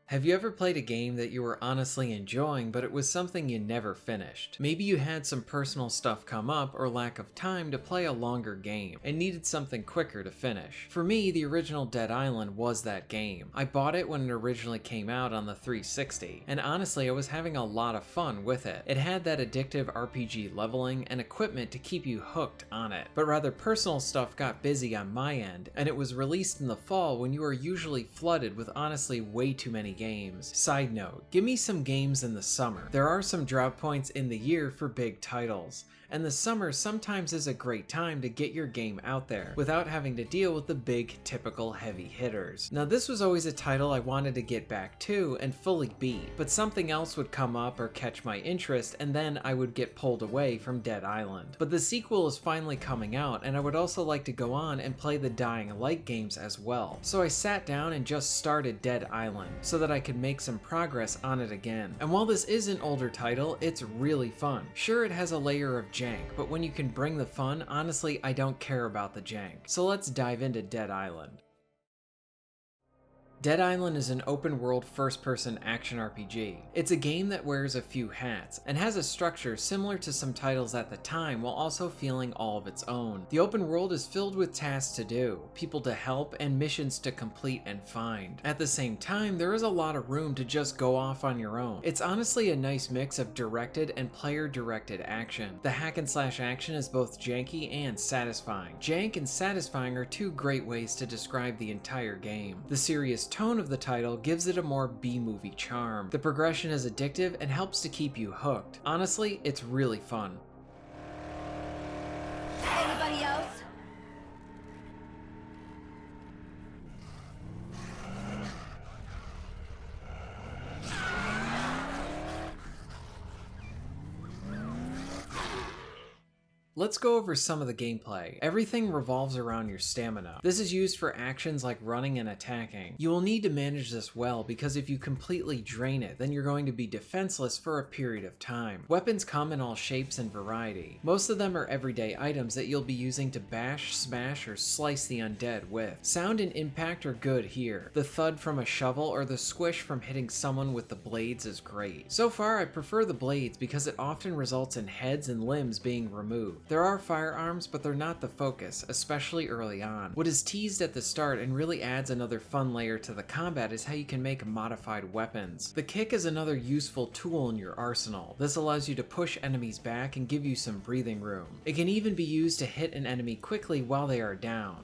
Have you ever played a game that you were honestly enjoying, but it was something you never finished? Maybe you had some personal stuff come up or lack of time to play a longer game and needed something quicker to finish. For me, the original Dead Island was that game. I bought it when it originally came out on the 360, and honestly I was having a lot of fun with it. It had that addictive RPG leveling and equipment to keep you hooked on it, but rather personal stuff got busy on my end, and it was released in the fall when you are usually flooded with honestly way too many games. Side note, give me some games in the summer. There are some drop points in the year for big titles, and the summer sometimes is a great time to get your game out there without having to deal with the big typical heavy hitters. Now this was always a title I wanted to get back to and fully beat, but something else would come up or catch my interest and then I would get pulled away from Dead Island. But the sequel is finally coming out and I would also like to go on and play the Dying Light games as well. So I sat down and just started Dead Island so that I could make some progress on it again. And while this is an older title, it's really fun. Sure, it has a layer of jank, but when you can bring the fun, honestly, I don't care about the jank. So let's dive into Dead Island. Dead Island is an open-world first-person action RPG. It's a game that wears a few hats, and has a structure similar to some titles at the time while also feeling all of its own. The open world is filled with tasks to do, people to help, and missions to complete and find. At the same time, there is a lot of room to just go off on your own. It's honestly a nice mix of directed and player-directed action. The hack-and-slash action is both janky and satisfying. Jank and satisfying are two great ways to describe the entire game. The serious tone of the title gives it a more B-movie charm. The progression is addictive and helps to keep you hooked. Honestly, it's really fun. Anybody else? Let's go over some of the gameplay. Everything revolves around your stamina. This is used for actions like running and attacking. You will need to manage this well because if you completely drain it, then you're going to be defenseless for a period of time. Weapons come in all shapes and variety. Most of them are everyday items that you'll be using to bash, smash, or slice the undead with. Sound and impact are good here. The thud from a shovel or the squish from hitting someone with the blades is great. So far, I prefer the blades because it often results in heads and limbs being removed. There are firearms, but they're not the focus, especially early on. What is teased at the start and really adds another fun layer to the combat is how you can make modified weapons. The kick is another useful tool in your arsenal. This allows you to push enemies back and give you some breathing room. It can even be used to hit an enemy quickly while they are down.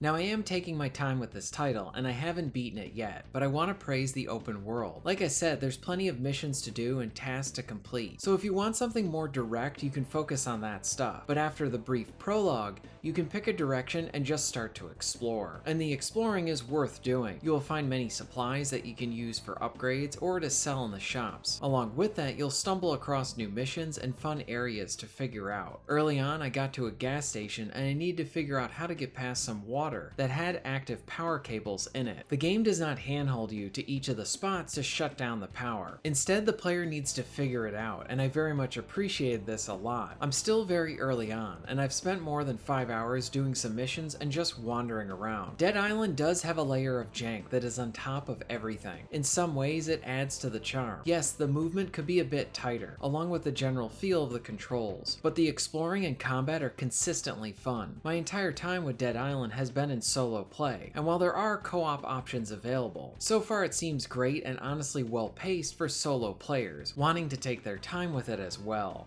Now I am taking my time with this title, and I haven't beaten it yet, but I want to praise the open world. Like I said, there's plenty of missions to do and tasks to complete, so if you want something more direct, you can focus on that stuff. But after the brief prologue, you can pick a direction and just start to explore. And the exploring is worth doing. You will find many supplies that you can use for upgrades or to sell in the shops. Along with that, you'll stumble across new missions and fun areas to figure out. Early on, I got to a gas station and I needed to figure out how to get past some water that had active power cables in it. The game does not handhold you to each of the spots to shut down the power. Instead, the player needs to figure it out, and I very much appreciated this a lot. I'm still very early on, and I've spent more than 5 hours doing some missions and just wandering around. Dead Island does have a layer of jank that is on top of everything. In some ways, it adds to the charm. Yes, the movement could be a bit tighter, along with the general feel of the controls, but the exploring and combat are consistently fun. My entire time with Dead Island has been in solo play, and while there are co-op options available, so far it seems great and honestly well paced for solo players wanting to take their time with it as well.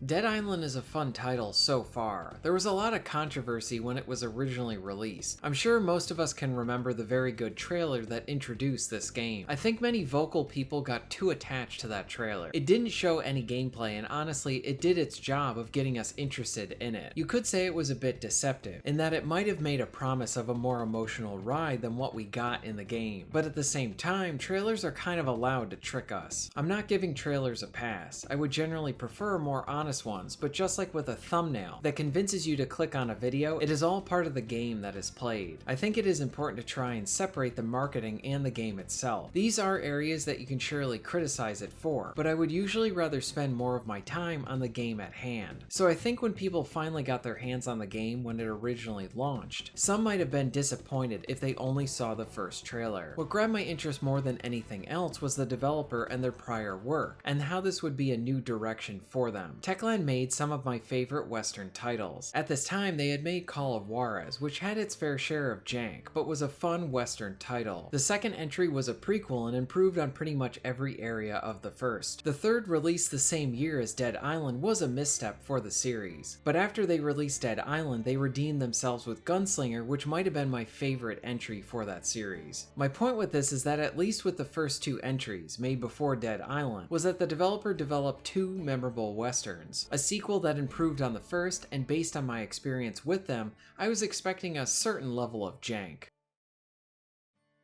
Dead Island is a fun title so far. There was a lot of controversy when it was originally released. I'm sure most of us can remember the very good trailer that introduced this game. I think many vocal people got too attached to that trailer. It didn't show any gameplay, and honestly, it did its job of getting us interested in it. You could say it was a bit deceptive, in that it might have made a promise of a more emotional ride than what we got in the game. But at the same time, trailers are kind of allowed to trick us. I'm not giving trailers a pass. I would generally prefer more honest ones, but just like with a thumbnail that convinces you to click on a video, it is all part of the game that is played. I think it is important to try and separate the marketing and the game itself. These are areas that you can surely criticize it for, but I would usually rather spend more of my time on the game at hand. So I think when people finally got their hands on the game when it originally launched, some might have been disappointed if they only saw the first trailer. What grabbed my interest more than anything else was the developer and their prior work, and how this would be a new direction for them. Techland made some of my favorite Western titles. At this time, they had made Call of Juarez, which had its fair share of jank, but was a fun Western title. The second entry was a prequel and improved on pretty much every area of the first. The third, released the same year as Dead Island, was a misstep for the series. But after they released Dead Island, they redeemed themselves with Gunslinger, which might have been my favorite entry for that series. My point with this is that at least with the first two entries, made before Dead Island, was that the developer developed two memorable Westerns. A sequel that improved on the first, and based on my experience with them, I was expecting a certain level of jank.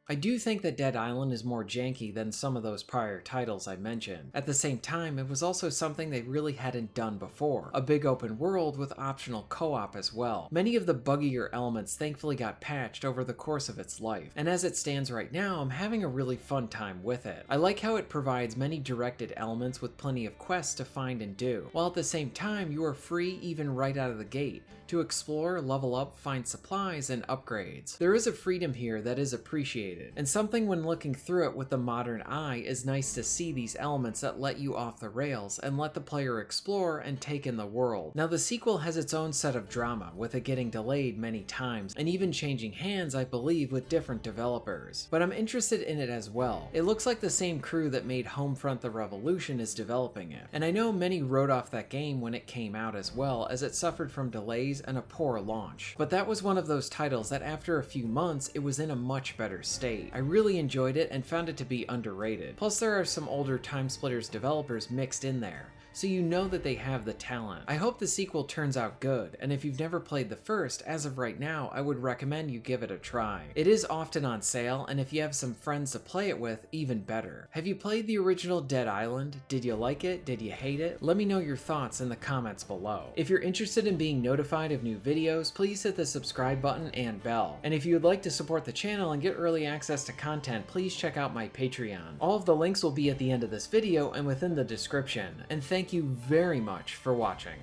I do think that Dead Island is more janky than some of those prior titles I mentioned. At the same time, it was also something they really hadn't done before, a big open world with optional co-op as well. Many of the buggier elements thankfully got patched over the course of its life, and as it stands right now, I'm having a really fun time with it. I like how it provides many directed elements with plenty of quests to find and do, while at the same time you are free even right out of the gate to explore, level up, find supplies, and upgrades. There is a freedom here that is appreciated, and something when looking through it with the modern eye is nice to see these elements that let you off the rails and let the player explore and take in the world. Now the sequel has its own set of drama, with it getting delayed many times, and even changing hands I believe with different developers. But I'm interested in it as well. It looks like the same crew that made Homefront: The Revolution is developing it, and I know many wrote off that game when it came out as well, as it suffered from delays and a poor launch. But that was one of those titles that after a few months it was in a much better state. I really enjoyed it and found it to be underrated. Plus there are some older TimeSplitters developers mixed in there, so you know that they have the talent. I hope the sequel turns out good, and if you've never played the first, as of right now, I would recommend you give it a try. It is often on sale, and if you have some friends to play it with, even better. Have you played the original Dead Island? Did you like it? Did you hate it? Let me know your thoughts in the comments below. If you're interested in being notified of new videos, please hit the subscribe button and bell. And if you would like to support the channel and get early access to content, please check out my Patreon. All of the links will be at the end of this video and within the description. And thank you very much for watching.